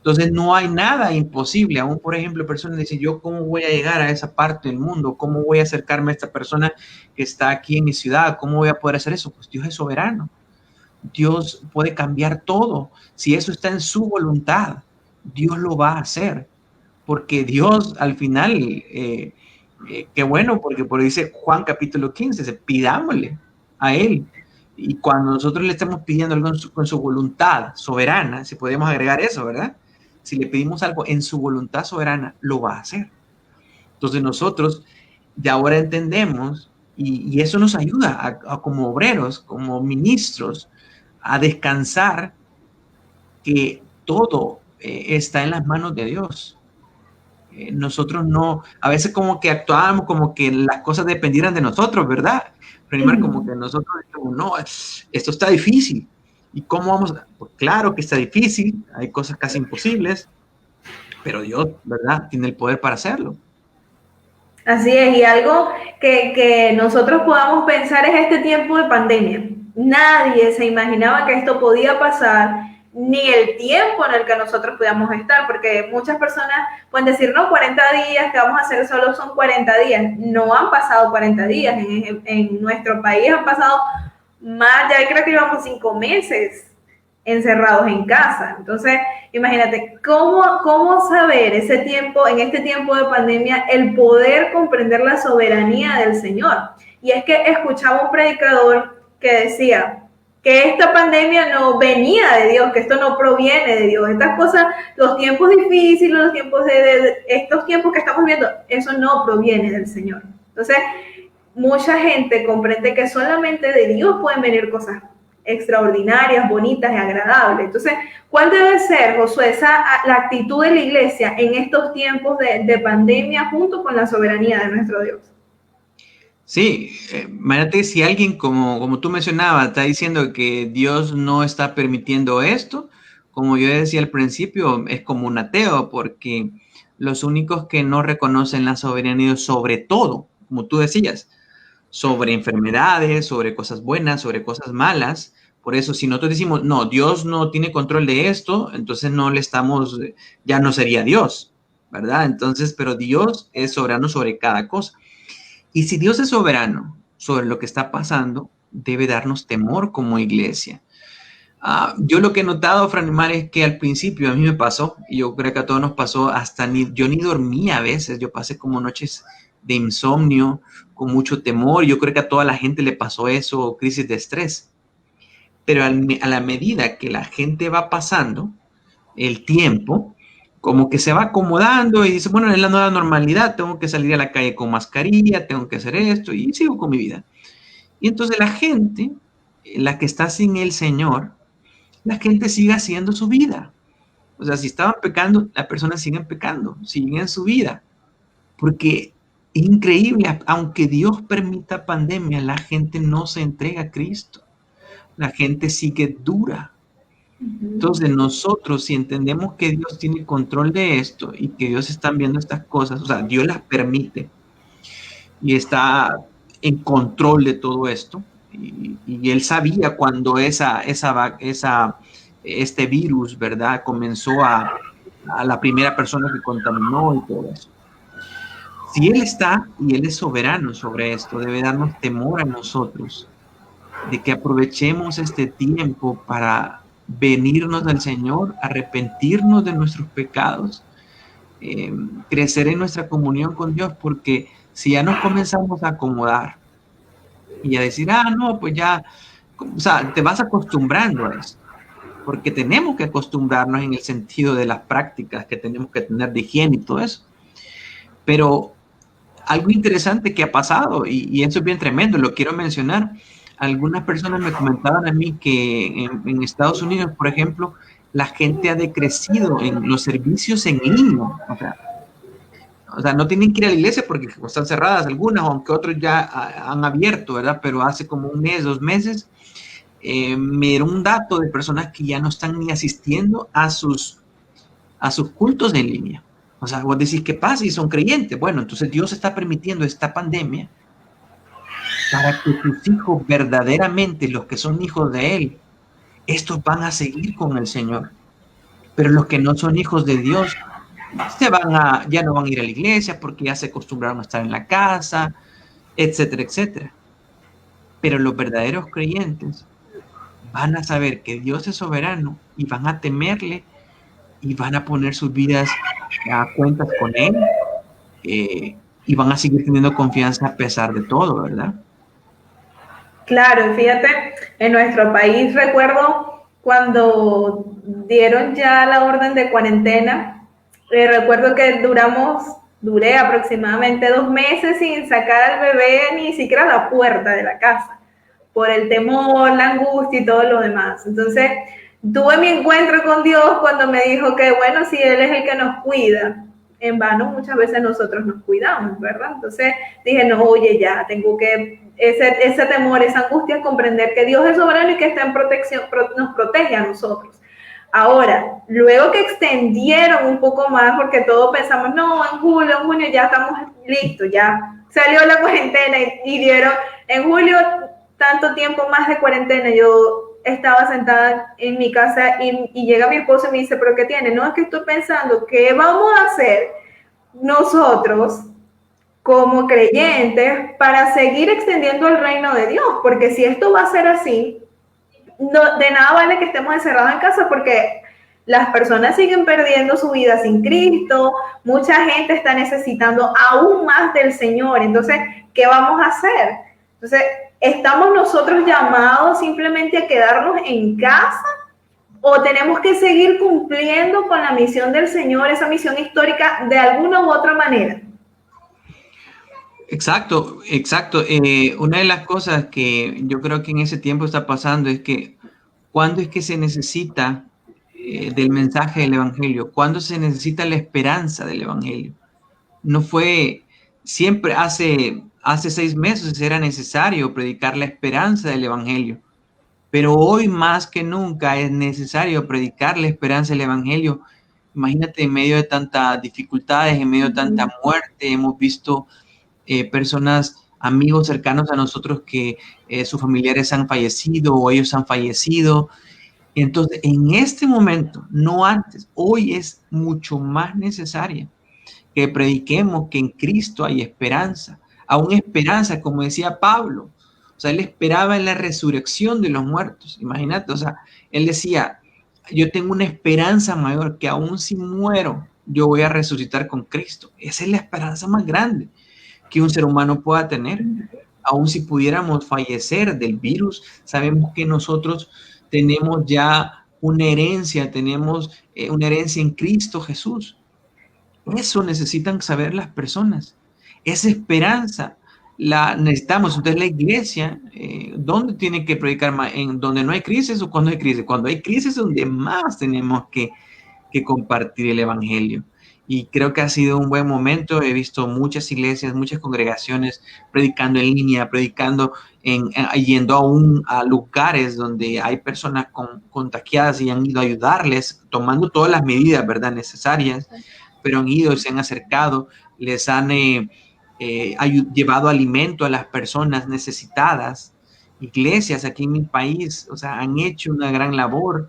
Entonces no hay nada imposible. Aún, por ejemplo, personas dicen, yo cómo voy a llegar a esa parte del mundo, cómo voy a acercarme a esta persona que está aquí en mi ciudad, cómo voy a poder hacer eso. Pues Dios es soberano. Dios puede cambiar todo. Si eso está en su voluntad, Dios lo va a hacer. Porque Dios al final, qué bueno, porque por ahí dice Juan capítulo 15, pidámosle a Él. Y cuando nosotros le estamos pidiendo algo con su voluntad soberana, si podemos agregar eso, ¿verdad? Si le pedimos algo en su voluntad soberana, lo va a hacer. Entonces nosotros de ahora entendemos, y eso nos ayuda como obreros, como ministros, a descansar que todo está en las manos de Dios. Nosotros no, a veces como que actuábamos como que las cosas dependieran de nosotros, ¿verdad? Primero como que nosotros decimos, no, esto está difícil. ¿Y cómo vamos? Pues claro que está difícil, hay cosas casi imposibles, pero Dios, ¿verdad? Tiene el poder para hacerlo. Así es, y algo que nosotros podamos pensar es este tiempo de pandemia. Nadie se imaginaba que esto podía pasar, ni el tiempo en el que nosotros podíamos estar, porque muchas personas pueden decir, no, 40 días, que vamos a hacer solo son 40 días. No han pasado 40 días, en nuestro país han pasado más, ya creo que llevamos 5 meses encerrados en casa. Entonces, imagínate, ¿cómo saber ese tiempo, en este tiempo de pandemia, el poder comprender la soberanía del Señor? Y es que escuchaba un predicador que decía que esta pandemia no venía de Dios, que esto no proviene de Dios. Estas cosas, los tiempos difíciles, los tiempos estos tiempos que estamos viendo, eso no proviene del Señor. Entonces, mucha gente comprende que solamente de Dios pueden venir cosas extraordinarias, bonitas y agradables. Entonces, ¿cuál debe ser, Josué, la actitud de la iglesia en estos tiempos de pandemia junto con la soberanía de nuestro Dios? Sí, imagínate si alguien, como tú mencionabas, está diciendo que Dios no está permitiendo esto, como yo decía al principio, es como un ateo, porque los únicos que no reconocen la soberanía de Dios sobre todo, como tú decías, sobre enfermedades, sobre cosas buenas, sobre cosas malas. Por eso, si nosotros decimos, no, Dios no tiene control de esto, entonces no le estamos, ya no sería Dios, ¿verdad? Entonces, pero Dios es soberano sobre cada cosa. Y si Dios es soberano sobre lo que está pasando, debe darnos temor como iglesia. Yo lo que he notado, Franimar, es que al principio a mí me pasó, y yo creo que a todos nos pasó, yo ni dormía a veces, yo pasé como noches de insomnio, con mucho temor, yo creo que a toda la gente le pasó eso, crisis de estrés. Pero a la medida que la gente va pasando el tiempo, como que se va acomodando y dice, bueno, es la nueva normalidad, tengo que salir a la calle con mascarilla, tengo que hacer esto y sigo con mi vida. Y entonces la gente, la que está sin el Señor, la gente sigue haciendo su vida. O sea, si estaban pecando, las personas siguen pecando, siguen en su vida. Porque es increíble, aunque Dios permita pandemia, la gente no se entrega a Cristo. La gente sigue dura. Entonces nosotros, si entendemos que Dios tiene control de esto y que Dios está viendo estas cosas, o sea, Dios las permite y está en control de todo esto, y Él sabía cuando este virus, ¿verdad? Comenzó a la primera persona que contaminó y todo eso. Si Él está y Él es soberano sobre esto, debe darnos temor a nosotros de que aprovechemos este tiempo para venirnos del Señor, arrepentirnos de nuestros pecados, crecer en nuestra comunión con Dios, porque si ya nos comenzamos a acomodar y a decir, no, pues ya, o sea, te vas acostumbrando a eso, porque tenemos que acostumbrarnos en el sentido de las prácticas que tenemos que tener de higiene y todo eso. Pero algo interesante que ha pasado, y eso es bien tremendo, lo quiero mencionar. Algunas personas me comentaban a mí que en Estados Unidos, por ejemplo, la gente ha decrecido en los servicios en línea. O sea, no tienen que ir a la iglesia porque están cerradas algunas, aunque otros ya han abierto, ¿verdad? Pero hace como un mes, 2 meses, me dieron un dato de personas que ya no están ni asistiendo a sus cultos en línea. O sea, vos decís, ¿qué pasa? Y son creyentes. Bueno, entonces Dios está permitiendo esta pandemia para que sus hijos verdaderamente, los que son hijos de Él, estos van a seguir con el Señor. Pero los que no son hijos de Dios ya no van a ir a la iglesia porque ya se acostumbraron a estar en la casa, etcétera, etcétera. Pero los verdaderos creyentes van a saber que Dios es soberano y van a temerle y van a poner sus vidas a cuentas con Él, y van a seguir teniendo confianza a pesar de todo, ¿verdad? Claro, fíjate, en nuestro país recuerdo cuando dieron ya la orden de cuarentena, recuerdo que duré aproximadamente 2 meses sin sacar al bebé ni siquiera a la puerta de la casa, por el temor, la angustia y todo lo demás. Entonces, tuve mi encuentro con Dios cuando me dijo que, bueno, si Él es el que nos cuida, en vano muchas veces nosotros nos cuidamos, ¿verdad? Entonces dije, no, oye, ya, tengo que, ese temor, esa angustia, comprender que Dios es soberano y que está en protección, nos protege a nosotros. Ahora, luego que extendieron un poco más, porque todos pensamos, no, en julio, en junio ya estamos listos, ya salió la cuarentena y dieron en julio tanto tiempo más de cuarentena. Yo estaba sentada en mi casa y llega mi esposo y me dice, ¿pero qué tiene? No, es que estoy pensando, ¿qué vamos a hacer nosotros como creyentes para seguir extendiendo el reino de Dios? Porque si esto va a ser así, no, de nada vale que estemos encerrados en casa, porque las personas siguen perdiendo su vida sin Cristo, mucha gente está necesitando aún más del Señor. Entonces, ¿qué vamos a hacer? Entonces, ¿estamos nosotros llamados simplemente a quedarnos en casa o tenemos que seguir cumpliendo con la misión del Señor, esa misión histórica, de alguna u otra manera? Exacto, exacto. Una de las cosas que yo creo que en ese tiempo está pasando es que ¿cuándo es que se necesita del mensaje del Evangelio? ¿Cuándo se necesita la esperanza del Evangelio? No fue siempre, hace 6 meses era necesario predicar la esperanza del Evangelio, pero hoy más que nunca es necesario predicar la esperanza del Evangelio. Imagínate, en medio de tantas dificultades, en medio de tanta muerte, hemos visto personas, amigos cercanos a nosotros que sus familiares han fallecido o ellos han fallecido. Entonces, en este momento, no antes, hoy es mucho más necesaria que prediquemos que en Cristo hay esperanza, aún esperanza, como decía Pablo. O sea, él esperaba en la resurrección de los muertos. Imagínate, o sea, él decía, yo tengo una esperanza mayor, que aún si muero, yo voy a resucitar con Cristo. Esa es la esperanza más grande que un ser humano pueda tener. Aún si pudiéramos fallecer del virus, sabemos que nosotros tenemos ya tenemos una herencia en Cristo Jesús. Eso necesitan saber las personas. Esa esperanza la necesitamos. Entonces la iglesia, ¿dónde tiene que predicar más? ¿En donde no hay crisis o cuando hay crisis? Cuando hay crisis es donde más tenemos que compartir el evangelio. Y creo que ha sido un buen momento. He visto muchas iglesias, muchas congregaciones predicando en línea, yendo aún a lugares donde hay personas contagiadas y han ido a ayudarles, tomando todas las medidas, ¿verdad?, necesarias, pero han ido, se han acercado, les han llevado alimento a las personas necesitadas. Iglesias aquí en mi país, o sea, han hecho una gran labor,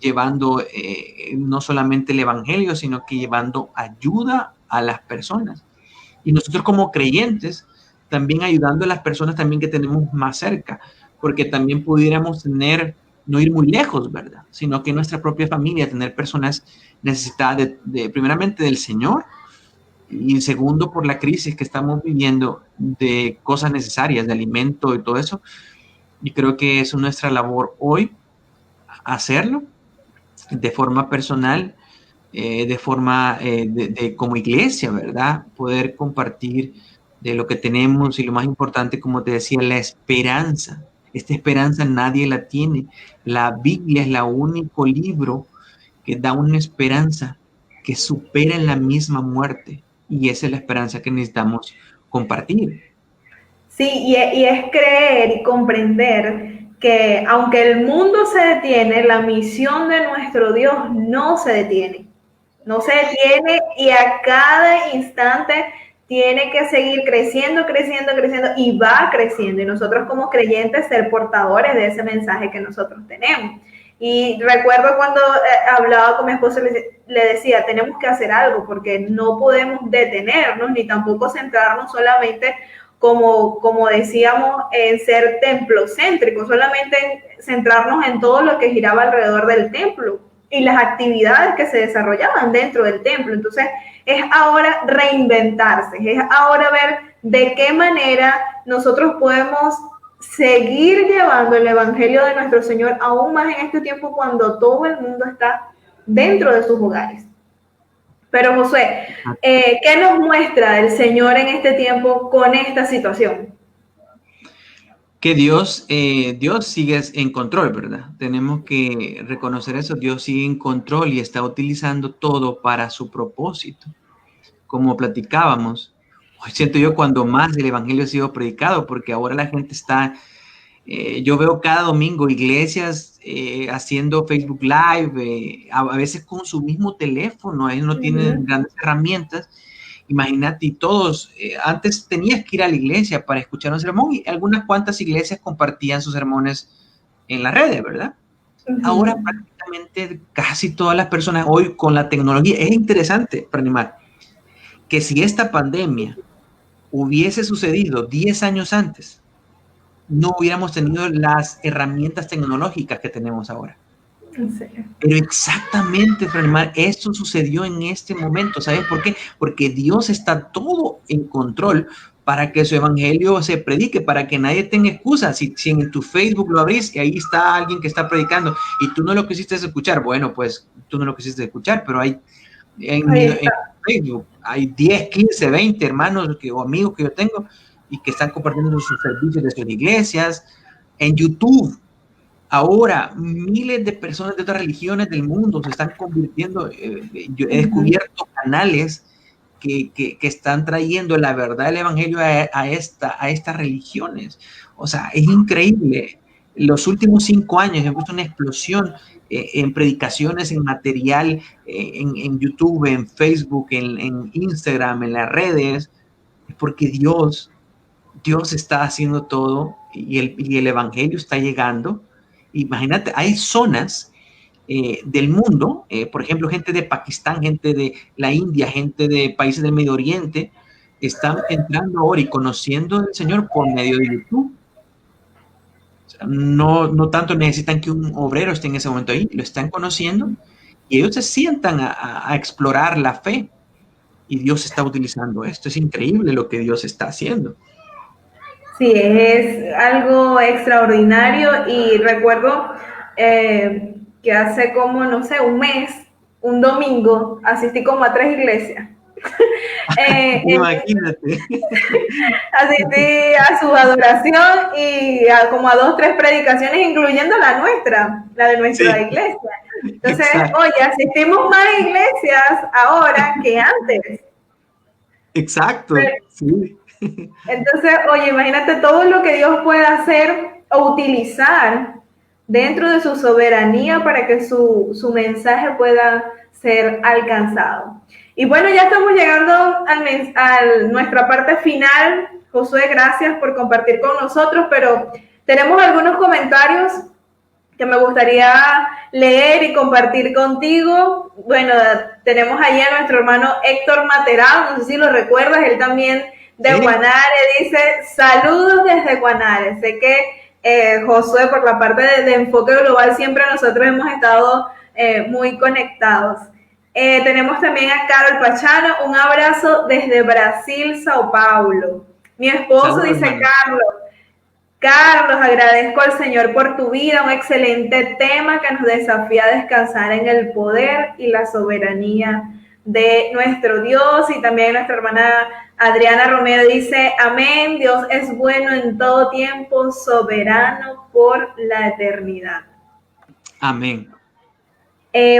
llevando no solamente el evangelio, sino que llevando ayuda a las personas. Y nosotros como creyentes, también ayudando a las personas también que tenemos más cerca, porque también pudiéramos no ir muy lejos, ¿verdad? Sino que en nuestra propia familia, tener personas necesitadas primeramente del Señor, y segundo, por la crisis que estamos viviendo de cosas necesarias, de alimento y todo eso. Y creo que es nuestra labor hoy, hacerlo de forma personal, de forma como iglesia, ¿verdad? Poder compartir de lo que tenemos y lo más importante, como te decía, la esperanza. Esta esperanza nadie la tiene. La Biblia es el único libro que da una esperanza que supera en la misma muerte, y esa es la esperanza que necesitamos compartir. Sí, y es creer y comprender que aunque el mundo se detiene, la misión de nuestro Dios no se detiene. No se detiene y a cada instante tiene que seguir creciendo, creciendo, creciendo y va creciendo. Y nosotros como creyentes ser portadores de ese mensaje que nosotros tenemos. Y recuerdo cuando hablaba con mi esposo, le decía, tenemos que hacer algo porque no podemos detenernos ni tampoco centrarnos solamente, como decíamos, en ser templocéntricos, solamente en centrarnos en todo lo que giraba alrededor del templo y las actividades que se desarrollaban dentro del templo. Entonces, es ahora reinventarse, es ahora ver de qué manera nosotros podemos seguir llevando el Evangelio de nuestro Señor aún más en este tiempo cuando todo el mundo está dentro de sus hogares. Pero Josué, ¿qué nos muestra el Señor en este tiempo con esta situación? Que Dios sigue en control, ¿verdad? Tenemos que reconocer eso. Dios sigue en control y está utilizando todo para su propósito. Como platicábamos, hoy siento yo cuando más el evangelio ha sido predicado, porque ahora la gente está, yo veo cada domingo iglesias haciendo Facebook Live, a veces con su mismo teléfono, ellos no tienen grandes herramientas. Imagínate, y todos, antes tenías que ir a la iglesia para escuchar un sermón y algunas cuantas iglesias compartían sus sermones en las redes, ¿verdad? Ahora prácticamente casi todas las personas hoy con la tecnología, es interesante, para animar, que si esta pandemia hubiese sucedido 10 años antes, no hubiéramos tenido las herramientas tecnológicas que tenemos ahora. Pero exactamente, Franimar, esto sucedió en este momento. ¿Sabes por qué? Porque Dios está todo en control para que su evangelio se predique, para que nadie tenga excusa. Si en tu Facebook lo abrís y ahí está alguien que está predicando y tú no lo quisiste escuchar, bueno, pues tú no lo quisiste escuchar, pero hay en Facebook hay 10, 15, 20 hermanos o amigos que yo tengo y que están compartiendo sus servicios de sus iglesias. En YouTube, ahora miles de personas de otras religiones del mundo se están convirtiendo. Yo he descubierto canales que están trayendo la verdad del evangelio a estas religiones. O sea, es increíble. Los últimos 5 años hemos visto una explosión en predicaciones, en material, en YouTube, en Facebook, en Instagram, en las redes, porque Dios está haciendo todo y el evangelio está llegando. Imagínate, hay zonas del mundo, por ejemplo, gente de Pakistán, gente de la India, gente de países del Medio Oriente, están entrando ahora y conociendo al Señor por medio de YouTube. O sea, no tanto necesitan que un obrero esté en ese momento ahí, lo están conociendo y ellos se sientan a explorar la fe y Dios está utilizando esto. Es increíble lo que Dios está haciendo. Sí, es algo extraordinario y recuerdo que hace como, no sé, un mes, un domingo, asistí como a 3 iglesias. Imagínate. Asistí a su adoración y como a 2, 3 predicaciones, incluyendo la nuestra, la de nuestra iglesia. Entonces, exacto. Oye, asistimos más iglesias ahora que antes. Exacto, pero, sí. Entonces, oye, imagínate todo lo que Dios puede hacer o utilizar dentro de su soberanía para que su mensaje pueda ser alcanzado. Y bueno, ya estamos llegando a nuestra parte final. Josué, gracias por compartir con nosotros, pero tenemos algunos comentarios que me gustaría leer y compartir contigo. Bueno, tenemos allí a nuestro hermano Héctor Materao, no sé si lo recuerdas, él también de Guanare, dice, saludos desde Guanare. Sé que Josué, por la parte de Enfoque Global, siempre nosotros hemos estado muy conectados. Tenemos también a Carol Pachano, un abrazo desde Brasil, Sao Paulo. Mi esposo saludos, dice, hermano. Carlos, agradezco al Señor por tu vida, un excelente tema que nos desafía a descansar en el poder y la soberanía de nuestro Dios. Y también nuestra hermana Adriana Romero dice, amén, Dios es bueno en todo tiempo, soberano por la eternidad. Amén.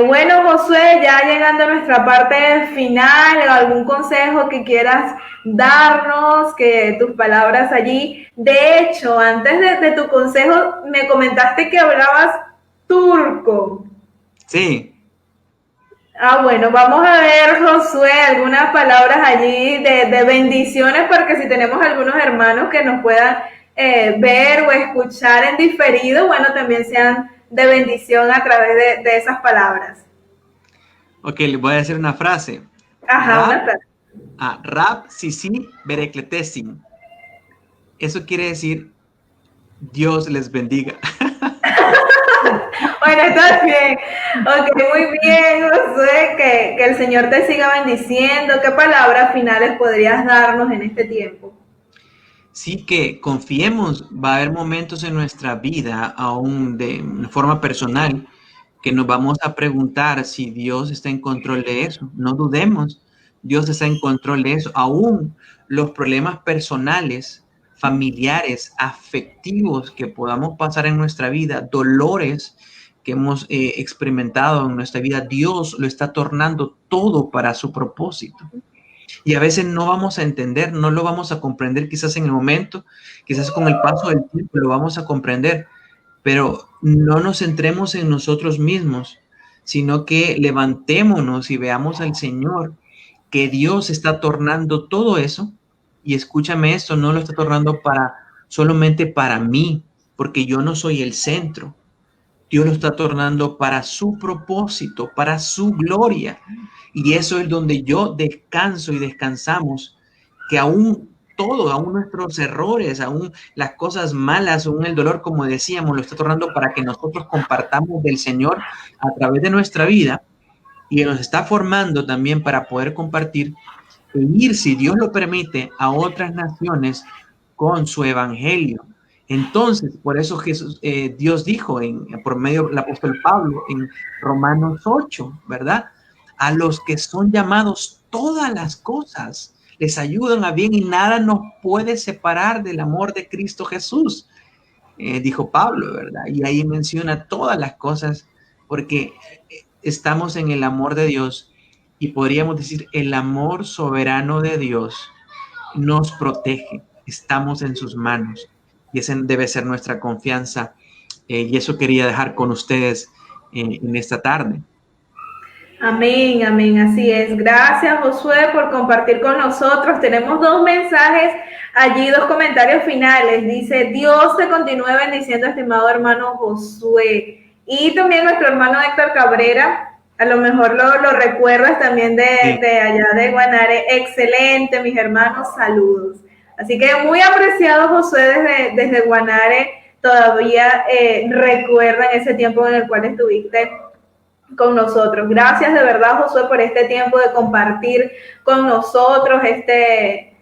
Bueno, Josué, ya llegando a nuestra parte final, algún consejo que quieras darnos, que tus palabras allí. De hecho, antes de tu consejo, me comentaste que hablabas turco. Sí. Bueno, vamos a ver, Josué, algunas palabras allí de bendiciones, porque si tenemos algunos hermanos que nos puedan ver o escuchar en diferido, bueno, también sean de bendición a través de esas palabras. Ok, le voy a decir una frase. Ajá, una frase. Rab sisi berekletesin. Eso quiere decir Dios les bendiga. Bueno, está bien. Ok, muy bien, Josué, que el Señor te siga bendiciendo. ¿Qué palabras finales podrías darnos en este tiempo? Sí, que confiemos, va a haber momentos en nuestra vida, aún de forma personal, que nos vamos a preguntar si Dios está en control de eso. No dudemos, Dios está en control de eso. Aún los problemas personales, familiares, afectivos que podamos pasar en nuestra vida, dolores que hemos experimentado en nuestra vida, Dios lo está tornando todo para su propósito. Y a veces no vamos a entender, no lo vamos a comprender quizás en el momento, quizás con el paso del tiempo lo vamos a comprender, pero no nos centremos en nosotros mismos, sino que levantémonos y veamos al Señor, que Dios está tornando todo eso, y escúchame esto, no lo está tornando para solamente para mí, porque yo no soy el centro. Dios lo está tornando para su propósito, para su gloria. Y eso es donde yo descanso y descansamos, que aún todo, aún nuestros errores, aún las cosas malas, aún el dolor, como decíamos, lo está tornando para que nosotros compartamos del Señor a través de nuestra vida, y nos está formando también para poder compartir e ir, si Dios lo permite, a otras naciones con su evangelio. Entonces, por eso Dios dijo por medio del apóstol Pablo en Romanos 8, ¿verdad? A los que son llamados, todas las cosas les ayudan a bien y nada nos puede separar del amor de Cristo Jesús, dijo Pablo, ¿verdad? Y ahí menciona todas las cosas porque estamos en el amor de Dios, y podríamos decir el amor soberano de Dios nos protege, estamos en sus manos, y esa debe ser nuestra confianza, y eso quería dejar con ustedes en esta tarde. Amén, amén, así es. Gracias, Josué, por compartir con nosotros. Tenemos 2 mensajes allí, 2 comentarios finales. Dice, Dios te continúe bendiciendo, estimado hermano Josué. Y también nuestro hermano Héctor Cabrera, a lo mejor lo recuerdas también de allá de Guanare. Excelente, mis hermanos, saludos. Así que muy apreciado, Josué, desde Guanare. Todavía recuerdan ese tiempo en el cual estuviste con nosotros. Gracias de verdad, Josué, por este tiempo de compartir con nosotros este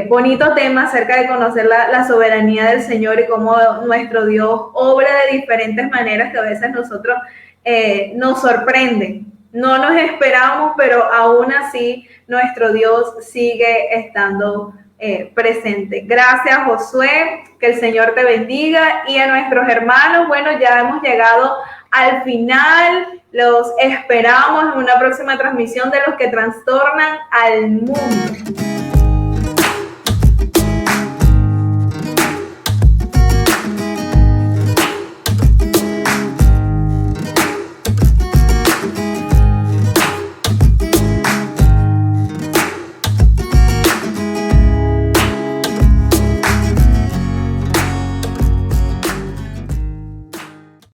bonito tema acerca de conocer la soberanía del Señor y cómo nuestro Dios obra de diferentes maneras que a veces nosotros nos sorprenden. No nos esperamos, pero aún así nuestro Dios sigue estando presente. Gracias, Josué, que el Señor te bendiga, y a nuestros hermanos, bueno, ya hemos llegado al final. Los esperamos en una próxima transmisión de Los que Trastornan al Mundo.